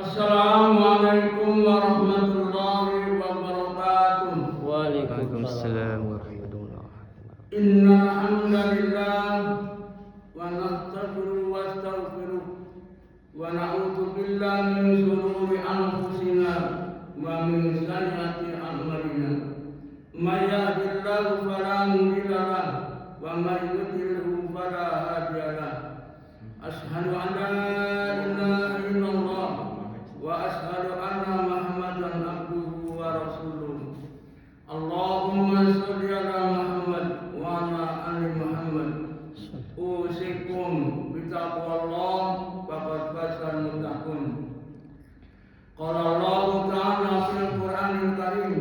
Assalamualaikum warahmatullahi wabarakatuh. Waalaikumsalam warahmatullahi wabarakatuh. Innal hamdalillah wa nastaghfiruhu wa astaghfiruh wa na'udzu billahi min shururi anfusina wa min sayyiati a'malina. May yahdihillahu fala mudilla lahu wa may yudlilhu fala hadiya lahu. Asyhadu an la ilaha illallah wa asyhadu anna Muhammadan abduhu wa rasuluh. Allahumma sholli ala Muhammad wa ala ali Muhammad. Usikum bi taqwallah faqad fazal muttaqun. Qala Allah ta'ala fil Qur'anil Karim,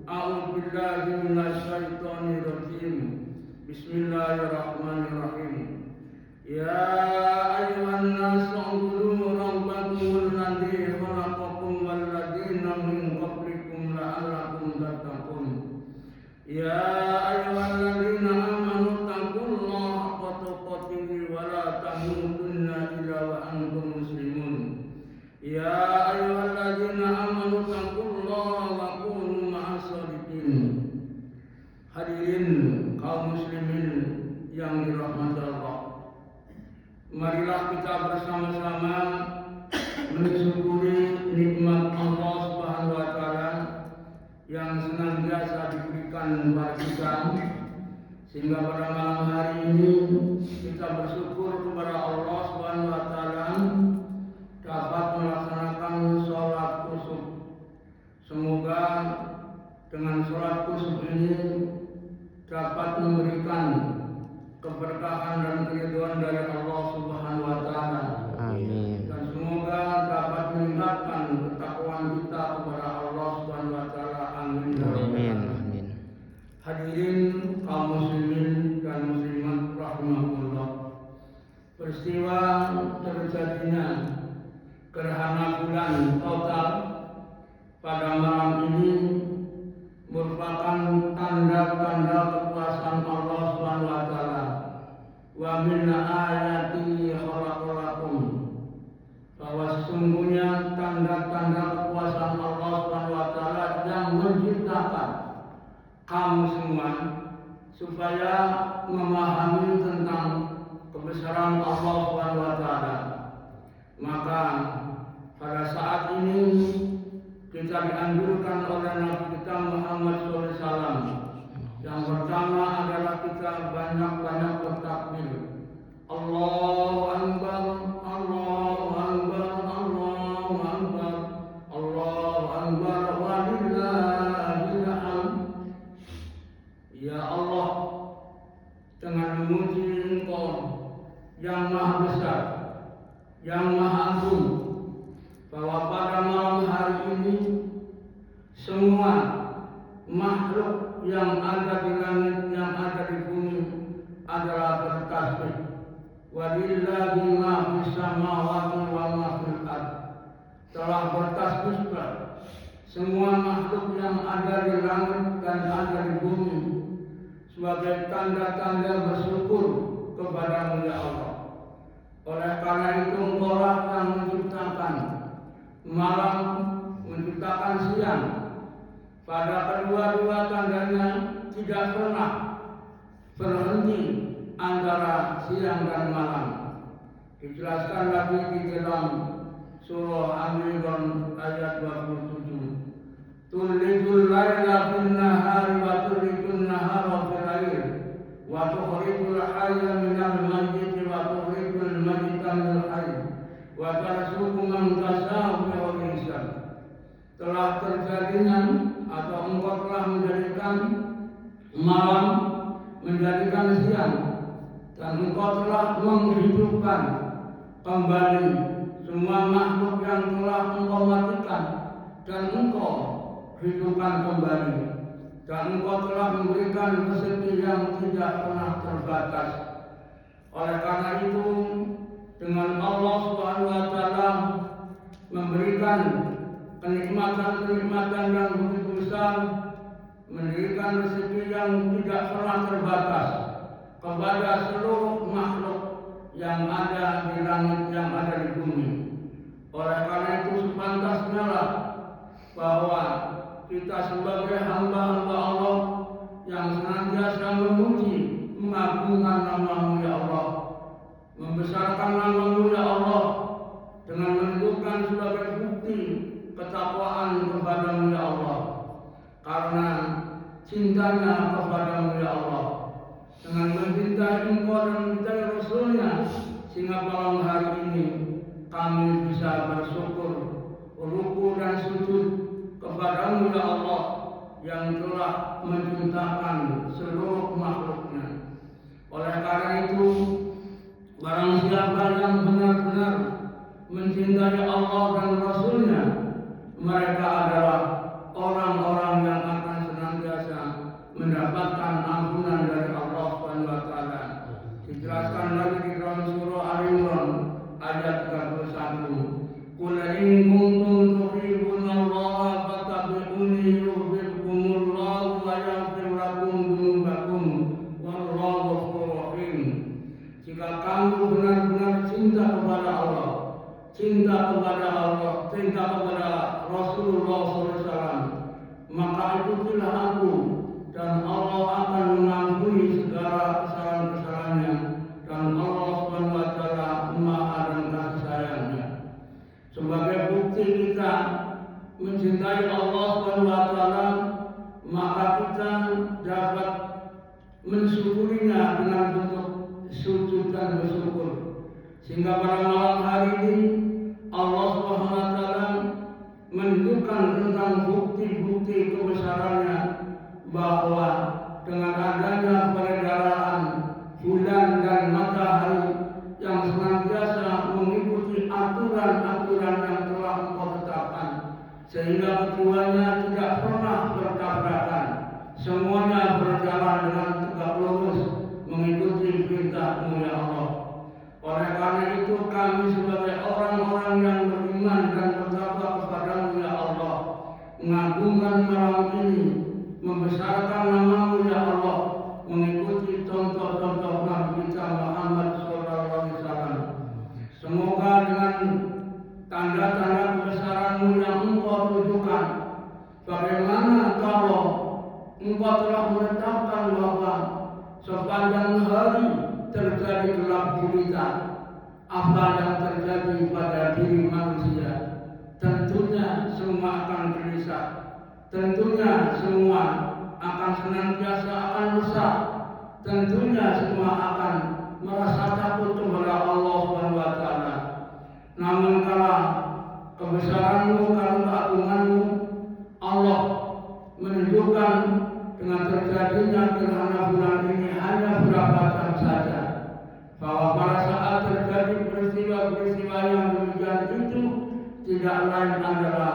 a'udzu billahi minasy syaithanir rajim. Bismillahirrahmanirrahim. Ya ayyuhan nasu ubudu rabbakumul ladzi khalaqakum wal ladzina min qablikum la'allakum tattaqun. Ya ayyuhalladzina amanu taqullaha haqqa tuqatih wa la tamutunna illa wa antum muslimun. Ya ayyuhalladzina amanu taqullaha wa kunu ma'as shadiqin. Hadirin kaum muslimin yang dirahmati Allah, marilah kita bersama-sama mensyukuri nikmat Allah Subhanahu wa taala yang senantiasa diberikan kepada kita, sehingga pada malam hari ini kita bersyukur kepada Allah Subhanahu wa taala dapat melaksanakan sholat kusuf. Semoga dengan sholat kusuf ini dapat memberikan keberkahan dan keridhaan dari Allah Subhanahu wa taala. Amin. Dan semoga dapat meningkatkan ketakwaan kita kepada Allah Subhanahu wa taala. Amin. Amin. Amin. Hadirin kaum muslimin dan muslimat rahimakumullah. Peristiwa terjadinya gerhana bulan total pada malam ini merupakan tanda-tanda kekuasaan Allah Subhanahu wa taala. Wa min ayatihi khalaqalakum, bahwa sesungguhnya tanda-tanda kekuasaan Allah Subhanahu wa taala yang menciptakan kamu semua supaya memahami tentang kebesaran Allah Subhanahu wa taala. Maka pada saat ini kita dianjurkan oleh Nabi kita Muhammad SAW. Yang pertama adalah kita banyak-banyak bertakbir. Allahu Akbar, Allahu Akbar, Allahu Akbar, Allahu Akbar, walillahil hamd. Ya Allah, dengan memuji Engkau yang Maha Besar, yang Maha Agung, bahwa pada malam hari ini semua makhluk yang ada di langit, yang ada di bumi adalah bertasbih. Walillahi ma fis samawati wa ma fil ard. Telah bertasbih semua makhluk yang ada di langit dan ada di bumi sebagai tanda-tanda bersyukur kepada-Mu ya Allah. Oleh karena itu Engkau-lah yang menciptakan malam, menciptakan siang. Pada kedua-dua tandanya tidak pernah berhenti antara siang dan malam. Dijelaskan lagi di dalam surah Al-Imran ayat 27. Tulijul laila fin nahari wa tulijul nahara fil lail wa tukhrijul hayya minal mayyit wa tukhrijul mayyita minal hayy wa tarzuqu man tasha'u bighayri hisab. Telah terjadinya atau Engkau telah menjadikan malam menjadikan siang, dan Engkau telah menghidupkan kembali semua makhluk yang telah Engkau matikan, dan Engkau hidupkan kembali, dan Engkau telah memberikan rezeki yang tidak pernah terbatas. Oleh karena itu, dengan Allah Subhanahu wa taala memberikan kenikmatan-kenikmatan yang begitu besar, mendirikan rezeki yang tidak pernah terbatas kepada seluruh makhluk yang ada di langit, yang ada di bumi. Oleh karena itu hanyalah bahwa kita sebagai hamba-hamba Allah yang senantiasa memuji, mengagungkan nama-Mu ya Allah, membesarkan nama-Mu ya Allah, dengan menunjukkan sebagai bukti ketakwaan kepada-Mu ya Allah, karena cintanya kepada-Mu ya Allah, dengan mencintai Engkau dan mencintai Rasul-Nya, sehingga malam hari ini kami bisa bersyukur, ruku dan sujud kepada-Mu ya Allah yang telah menciptakan seluruh makhluk-Nya. Oleh karena itu, barang siapa yang benar-benar mencintai Allah dan Rasul-Nya, mereka adalah orang-orang yang akan senantiasa mendapatkan ampunan dari Allah SWT. Dijelaskan lagi di dalam surah Al-Imran ayat 31. Qul in kuntum tuhibbunallaha fattabi'uni yuhibbukumullahu wa yaghfir lakum dzunubakum wallahu ghafurur rahim. Jika kamu benar-benar cinta kepada Allah, cinta kepada Rasulullah SAW, maka ikutilah aku dan Allah akan mengampuni segala kesalahan-kesalahannya, dan Allah SWT Maha dan kasih sayangnya. Sebagai bukti kita mencintai Allah SWT, maka kita dapat mensyukurinya dengan bentuk sujud dan bersyukur. Sehingga pada malam hari ini Allah SWT menunjukkan tentang bukti-bukti kebesarannya, bahwa dengan adanya peredaran bulan dan matahari yang senantiasa mengikuti aturan-aturan yang telah Engkau tetapkan, sehingga keduanya tidak pernah bertabrakan, semuanya berjalan dengan tegak lurus mengikuti perintah-Mu ya Allah. Oleh karena itu kami sebagai orang-orang yang beriman dan bertakwa kepada-Mu ya Allah, mengagungkan malam ini, membesarkan nama-Mu ya Allah, mengikuti contoh-contoh Nabi kita Muhammad SAW. Semoga dengan tanda-tanda kebesaran-Mu yang Engkau tunjukkan, bagaimana kalau Engkau telah menetapkan bahwa sepanjang hari terjadi gelap gulita, apa yang terjadi pada diri manusia, tentunya semua akan gelisah, tentunya semua akan senantiasa akan resah, tentunya semua akan merasa takut kepada Allah SWT. Namun kala kebesaran-Mu, kala keagungan-Mu, Allah menunjukkan dengan terjadinya gerhana bulan ini hanya beberapa jam saja, bahwa pada saat terjadi peristiwa-peristiwa yang demikian itu tidak lain adalah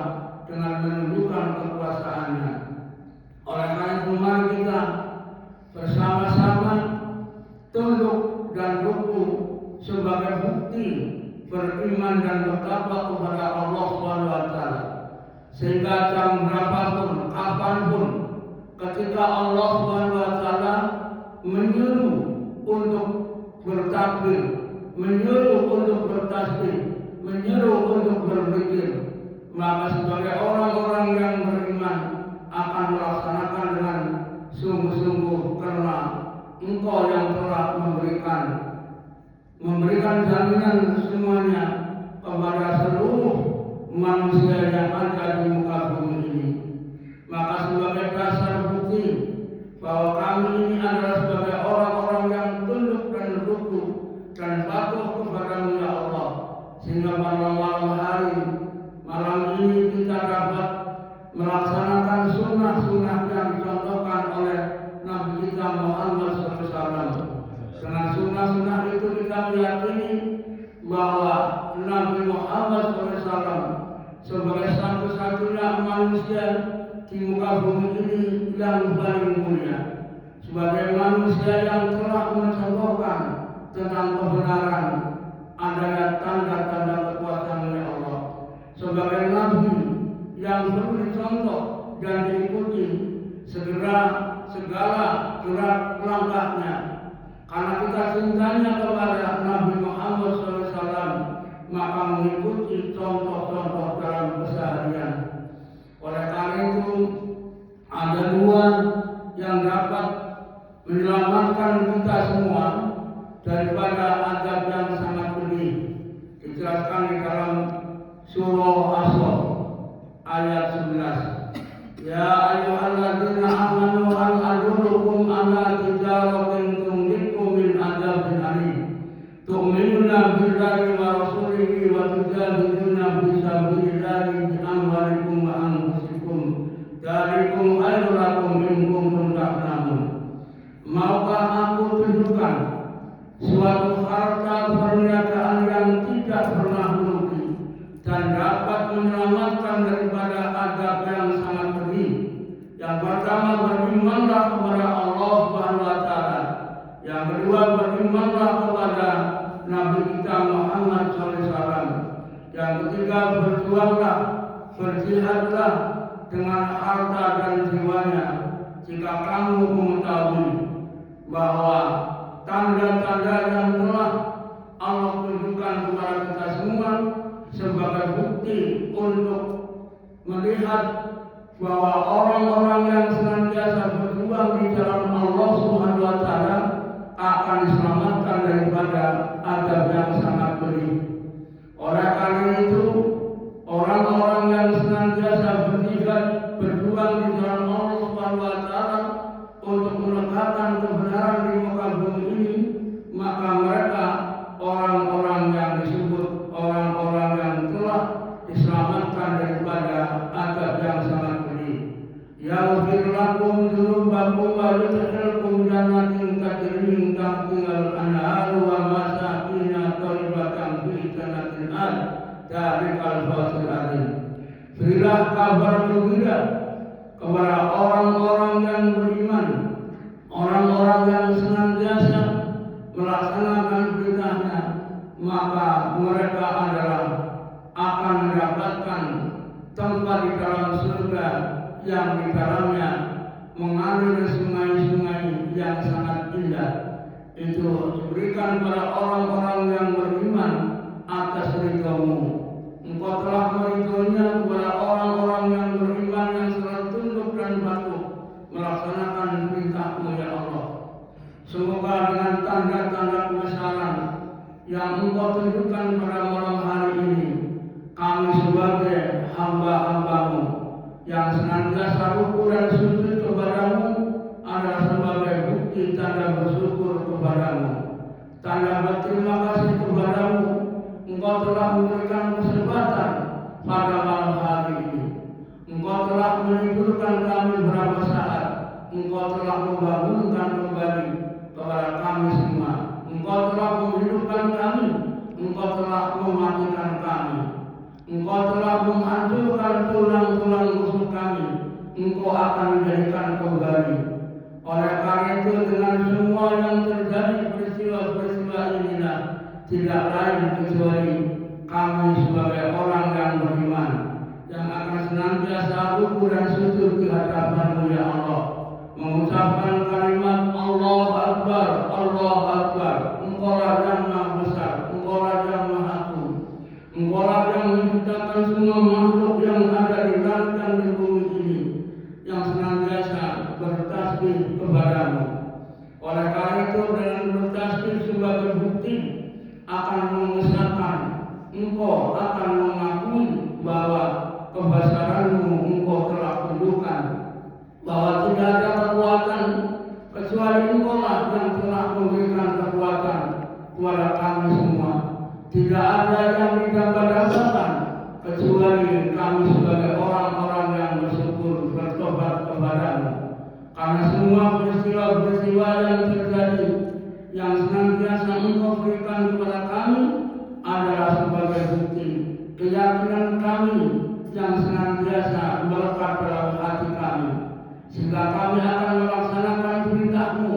dengan menunjukkan kekuasaan-Nya. Oleh karena itu mari kita bersama-sama tunduk dan ruku sebagai bukti beriman dan bertakwa kepada Allah SWT, sehingga jam berapapun, kapanpun, ketika Allah SWT menyuruh untuk bertakbir, menyuruh untuk bertasbih, menyuruh untuk berzikir, maka sebagai orang-orang yang beriman akan melaksanakan dengan sungguh-sungguh, karena Engkau yang telah memberikan jaminan semuanya kepada seluruh manusia yang ada di muka bumi ini. Maka sebagai dasar bukti bahwa kami ini adalah sebagai orang-orang yang tunduk dan ruku dan patuh kepada-Mu ya Allah, sehingga pada malam hari, malam ini kita dapat melaksanakan sunnah-sunnah yang dicontohkan oleh Nabi kita Muhammad SAW. Dengan sunnah-sunnah itu kita meyakini bahwa Nabi Muhammad SAW sebagai satu-satunya manusia di muka bumi ini yang paling mulia, sebagai manusia yang telah mencontohkan tentang kebenaran adanya tanda-tanda kekuasaan oleh Allah, sebagai Nabi yang perlu dicontoh dan diikuti segala gerak langkahnya, karena kita cintanya kepada Nabi Muhammad SAW, maka mengikuti contoh-contoh dalam keseharian fi sabilillahi bi amwalikum wa anfusikum dzalikum khairul lakum in kuntum ta'lamun. Maukah aku tunjukkan suatu harta perniagaan yang tidak pernah merugi dan dapat menyelamatkan daripada azab yang sangat pedih? Yang pertama, berimanlah kepada Allah Subhanahu wa taala. Yang kedua, berimanlah kepada Nabi kita Muhammad SAW. Yang ketiga, berjuanglah, berjihadlah dengan harta dan jiwanya jika kamu mengetahui bahwa tanda-tanda yang telah Allah tunjukkan kepada kita semua sebagai bukti untuk melihat bahwa orang-orang yang senantiasa berjuang di jalan Allah Subhanahu wa taala akan diselamatkan daripada azab yang sangat pedih. Oleh karena itu, orang-orang yang senantiasa berjihad berjuang di jalan Allah Subhanahu wa taala untuk menegakkan kebenaran di muka bumi ini, maka mereka orang-orang yang disebut orang-orang yang telah diselamatkan daripada azab yang sangat pedih. Yaghfir lakum dzunubakum wa yudkhilkum jannatin tajri min tahtiha al-anharu wa masakin thayyibatan fi jannatin adn dzalikal fawzul adzim. Berilah kabar gembira kepada orang-orang yang beriman, orang-orang yang senantiasa melaksanakan perintahnya, maka mereka adalah akan mendapatkan tempat di dalam surga yang di dalamnya mengalir sungai-sungai yang sangat indah. Itu diberikan kepada orang-orang yang beriman atas ridhomu. Engkau telah meridhoinya kepada orang-orang yang beriman yang selalu tunduk dan patuh melaksanakan perintahmu ya Allah. Semoga dengan tanda-tanda kebesaran yang Engkau tunjukkan pada malam hari ini, kami sebagai hamba-hambamu yang senantiasa ruku dan sujud kepadamu adalah sebagai bukti tanda bersyukur kepadamu, tanda berterima kasih kepadamu. Engkau telah memberikan kesempatan pada malam hari ini. Engkau telah menidurkan kami beberapa saat. Engkau telah membangunkan kembali kepada kami semua. Engkau telah menghidupkan kami. Engkau telah mematikan kami. Engkau telah menghancurkan tulang-tulang musuh kami. Engkau akan menjadikan kembali. Oleh karena itu, dengan semua yang terjadi peristiwa-peristiwa inilah tidak lain kecuali kami sebagai orang yang beriman yang akan senantiasa ruku dan sujud di hadapan-Mu ya Allah, mengucapkan kalimat Allahu Akbar, Allahu Akbar. Engkaulah yang Maha Besar, Engkaulah yang Maha Agung, Engkaulah yang menciptakan semua makhluk yang ada di langit dan di bumi ini, yang senantiasa bertasbih kepadamu. Oleh karena itu, dengan bertasbih sebagai bukti akan mengesahkan, Engkau akan mengakui bahwa kebesaran-Mu Engkau telah tunjukkan, bahwa tidak ada kekuatan kecuali Engkau-lah yang telah memberikan kekuatan kepada kami semua. Tidak ada yang didambakan kecuali kami sebagai orang-orang yang bersyukur bertobat kepadamu. Karena semua peristiwa-peristiwa yang terjadi yang senantiasa Engkau berikan kepada kami adalah sebagai bukti keyakinan kami yang senantiasa melekat dalam hati kami, sehingga kami akan melaksanakan perintah-Mu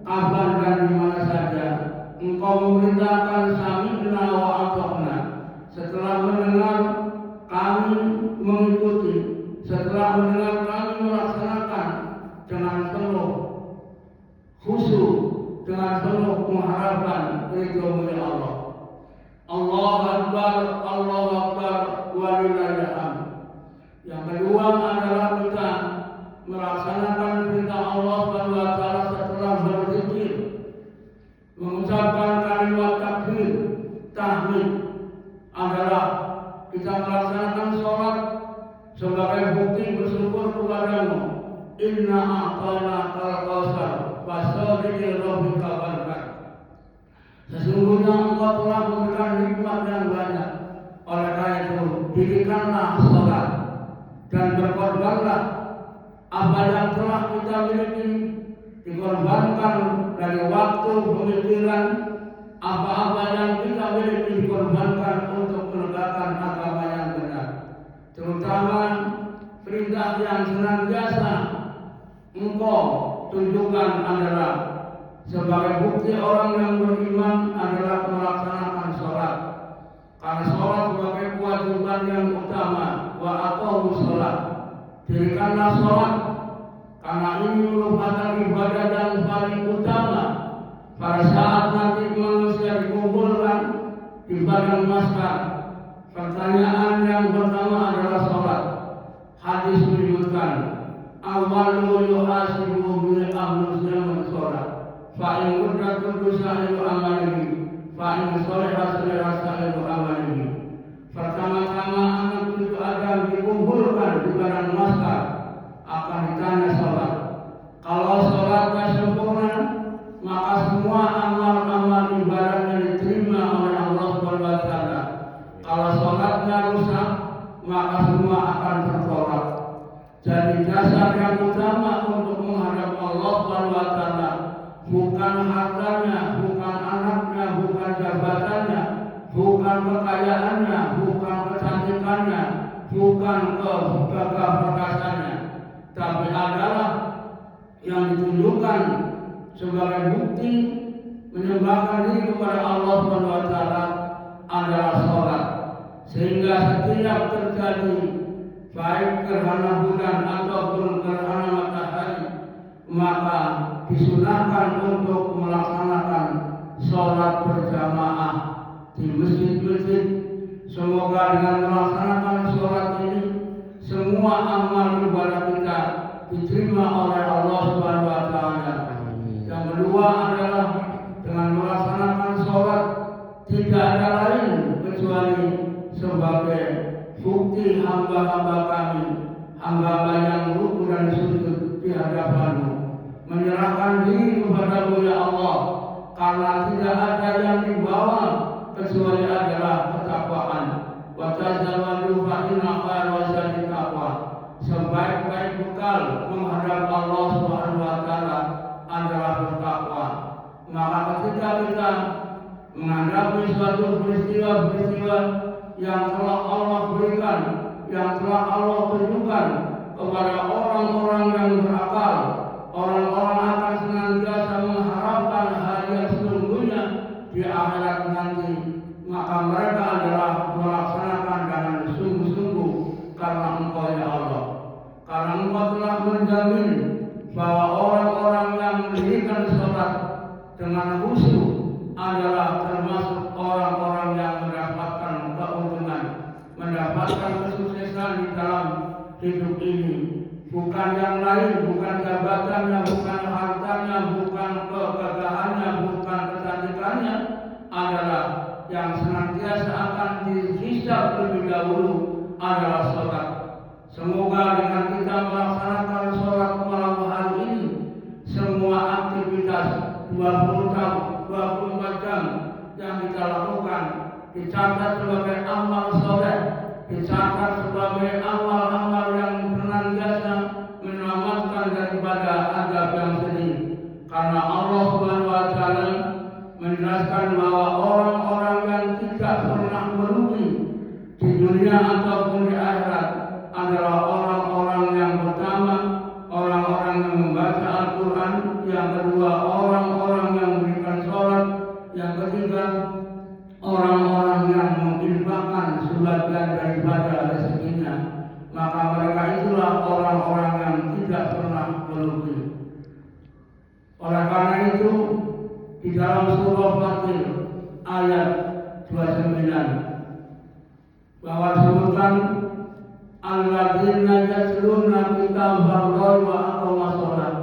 kapan dan di mana saja. Engkau memerintahkan sami'na wa ata'na. Setelah mendengar kami mengikuti, setelah mendengar kami melaksanakan dengan penuh khusyuk, dengan penuh pengharapan ridho-Mu ya Allah. Allahu Akbar, Allahu Akbar, walillahil hamd. Yang kedua adalah kita melaksanakan perintah Allah Subhanahu wa taala setelah berzikir, mengucapkan kalimat takbir, tahmid, adalah kita melaksanakan sholat sebagai bukti bersyukur kepada-Mu. Inna a'tainakal kautsar fasholli li rabbika wanhar. Sesungguhnya Engkau telah memberikan nikmat yang banyak. Oleh karena itu, dirikanlah sholat dan berkorbanlah apa yang telah kita miliki, dikorbankan dari waktu pemikiran, apa-apa yang kita miliki dikorbankan untuk menegakkan agama yang benar, terutama perintah yang senantiasa engkau tunjukkan adalah sebagai bukti orang yang beriman adalah melaksanakan sholat. Karena sholat sebagai kewajiban yang utama, wa aqamus sholat. Dirikanlah sholat, karena ini merupakan ibadah yang paling utama. Pada saat nanti manusia dikumpulkan di padang mahsyar, pertanyaan yang pertama adalah sholat. Hadis menyebutkan, awwalu yuhasibu bil amri sholat. Fa'in udrat kudusahilu amalihi, fa'in sholihah sahilu amalihi. Pertama-tama anak cucu Adam dikumpulkan di padang mahsyar akan ditanya sholat. Kalau sholatnya sempurna, maka semua amal-amal ibadahnya diterima oleh Allah Subhanahu wa Ta'ala. Kalau sholatnya rusak, maka semua akan tertolak. Jadi dasar yang utama untuk menghadap Allah Subhanahu wa Ta'ala bukan hartanya, bukan anaknya, bukan jabatannya, bukan kekayaannya, bukan kecantikannya, bukan kegagah perkasanya, tapi adalah yang ditunjukkan sebagai bukti menyembahkan diri kepada Allah Subhanahu wa Ta'ala adalah sholat. Sehingga setiap terjadi baik gerhana bulan ataupun gerhana matahari, maka disunahkan untuk melaksanakan sholat berjamaah di masjid-masjid. Semoga dengan melaksanakan sholat ini semua amal ibadah kita diterima oleh Allah Subhanahu wa Ta'ala. Yang kedua adalah dengan melaksanakan sholat tidak ada lain kecuali sebagai bukti hamba-hamba kami, hamba-hamba yang rukuk dan sujud di hadapanmu, menyerahkan diri kepadamu ya Allah, karena tidak ada yang dibawa kecuali adalah ketakwaan. Wa tazawwadu fa inna khairal zadi taqwa. Sebaik-baik bekal menghadap Allah Subhanahu wa Ta'ala adalah bertakwa. Maka ketika kita menghadapi suatu peristiwa-peristiwa yang telah Allah berikan, yang telah Allah tunjukkan kepada orang-orang yang berakal, orang-orang akan senantiasa mengharapkan hari yang sesungguhnya di akhirat nanti, maka mereka adalah melaksanakan dengan sungguh-sungguh karena Engkau ya Allah. Karena Engkau telah menjamin bahwa orang-orang yang mendirikan sholat dengan khusyuk adalah termasuk orang-orang yang mendapatkan keuntungan, mendapatkan kesuksesan di dalam hidup ini. Bukan yang lain, bukan jabatannya, bukan hartanya, bukan kegagahannya, bukan kecantikannya, adalah yang senantiasa akan dihisab lebih dahulu adalah sholat. Semoga dengan kita melaksanakan sholat malam hari ini, semua aktivitas 24 jam yang kita lakukan dicatat sebagai amal soleh, dicatat sebagai amal-amal yang senantiasa menyelamatkan daripada azab yang sedih. Karena Allah Subhanahu wa Ta'ala menjelaskan bahwa orang-orang yang tidak pernah merugi di dunia ataupun di akhirat adalah orang-orang yang pertama, orang-orang yang membaca Al-Quran, yang kedua orang-orang yang memberikan sholat, yang ketiga orang-orang yang menginfakkan sebagian daripada rezekinya. Maka mereka itulah orang-orang yang tidak pernah merugi. Oleh karena itu, di dalam surah Fatir ayat 29 bahwa disebutkan alladzina yatluna kitaballahi wa aqamus shalah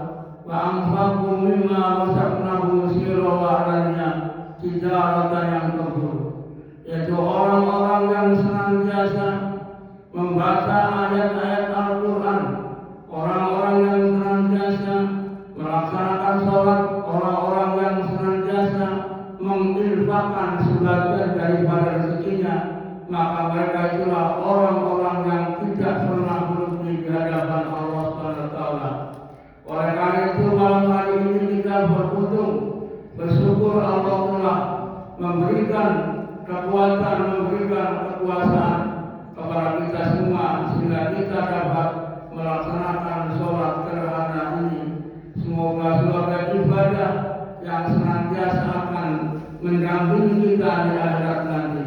wa anfaqu mimma razaqnahum sirran wa alaniya tijaratan yang kabur, yaitu orang-orang yang senantiasa membaca ayat-ayat Al-Quran, orang-orang yang senantiasa melaksanakan sholat, orang-orang yang senantiasa menginfakkan sebagian daripada rezekinya maka mereka itulah orang-orang yang tidak pernah merugi di hadapan Allah SWT. Oleh karena itu malam hari ini kita beruntung, bersyukur Allah telah memberikan kekuatan, memberikan kekuasaan kepada kita semua sehingga kita dapat melaksanakan sholat gerhana ini. Semoga sebagai ibadah yang senantiasa akan mendampingi kita di akhirat nanti.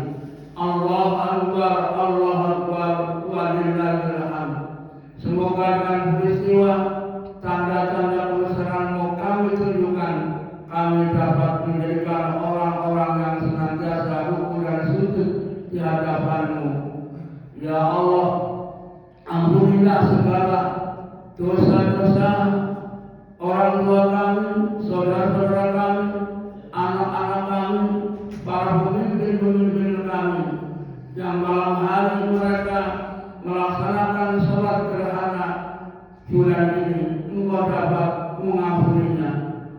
Allah Akbar, Allah Akbar, walillahil hamd. Semoga dengan peristiwa tanda-tanda kebesaran-Mu kami tunjukkan, kami dapat menjadikan orang-orang yang senantiasa rukun dan sujud di hadapan-Mu. Ya Allah, ampunilah segala dosa-dosa orang tua kami, saudara-saudara kami, anak-anak kami, para pemimpin-pemimpin kami, yang malam hari mereka melaksanakan sholat gerhana bulan ini. Engkau dapat mengampuninya,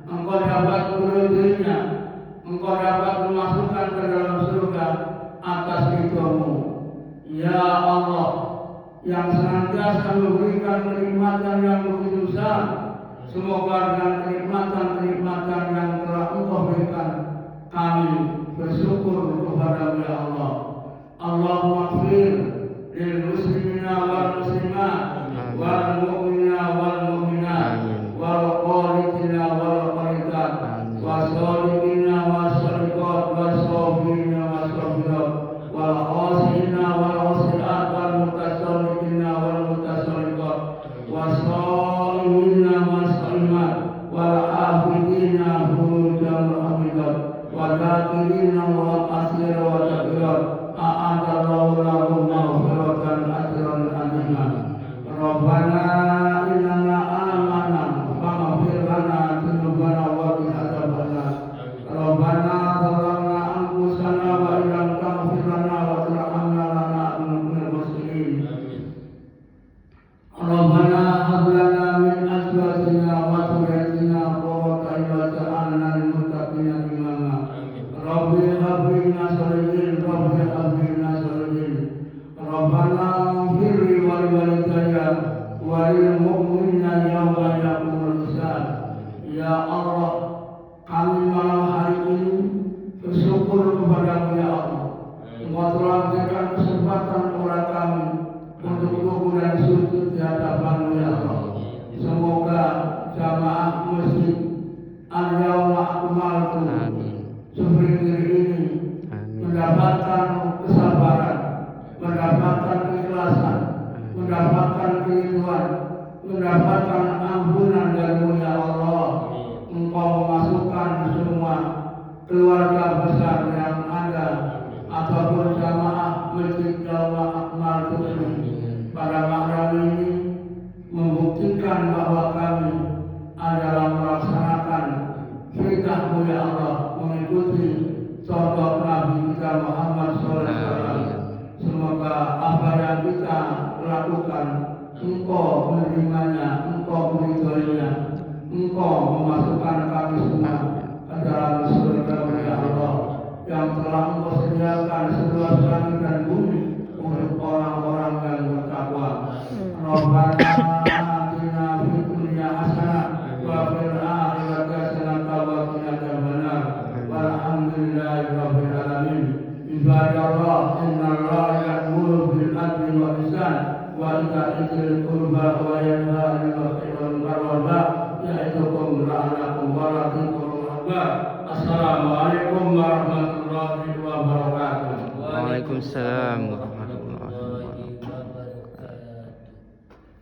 Engkau dapat meridhoinya, Engkau dapat memasukkan ke dalam surga atas ridho-Mu. Ya Allah, yang senantiasa memberikan kenikmatan yang begitu besar, semoga dengan kenikmatan-kenikmatan yang telah Engkau berikan, kami bersyukur kepada-Mu ya Allah. Allahumma ighfir lil muslimina wal muslimat wal mu'minina wal mu'minat wal qanitina wal qanitat was shadiqina was shadiqat was sabirina was sabirat wal khasina wal khasiat wal mutasalliqina wal mutasalliqat was shaimina was shaimat wal afidina hujam hamidat wal zakirina wa asira wa tabirat a'adallahu lahum maghfiratan ajran azima. Rabbana innana amanna faghfir lana dzunubana wa qina adzabannar. Rabbana zalamna anfusana wa illam taghfir lana wa tarhamna lanakunanna minal khasirin. Rabbana hab lana min azwajina wa dhurriyyatina qurrata a'yun waj'alna lil muttaqina imama. Rabbi hab lana shalihin, Rabbi hab lana shalihin. Rabbana ighfir wa liwalidayya wa lil mu'minina yawma yaqumul hisab. Ya Allah, kami malam hari ini bersyukur kepada-Mu ya Allah. Engkau telah memberikan kesempatan kepada kami untuk rukun dan sujud di hadapan-Mu ya Allah. Semoga jamaah masjid Al-Yawma Akmaltu Suprindir ini mendapatkan kesabaran, mendapatkan keikhlasan, mendapatkan kerinduan, mendapatkan ampunan dari-Mu ya Allah. Engkau memasukkan semua keluarga besar yang ada ataupun jamaah masjid Al-Yawma Akmaltu ini pada malam ini membuktikan bahwa kami adalah melaksanakan perintah-Mu ya Allah, mengikuti contoh Nabi kita Muhammad SAW. Semoga apa yang kita lakukan Engkau menerimanya, Engkau meridhoinya, Engkau memasukkan kami semua ke dalam surga-Mu ya Allah, yang telah Engkau sediakan seluas langit dan bumi untuk orang-orang yang bertakwa. Rabbana atina fid dunya hasanah wa fil akhirati hasanah wa qina adzabannar. Walhamdulillahi rabbil alamin. Ibadallah, innallaha ya'muru bil adli wal ihsan wa ita'i dzil qurba wa yanha 'anil fahsya'i wal munkar wal baghi ya'idukum la'allakum tadhakkarun. Assalamualaikum warahmatullahi wabarakatuh. Waalaikumsalam.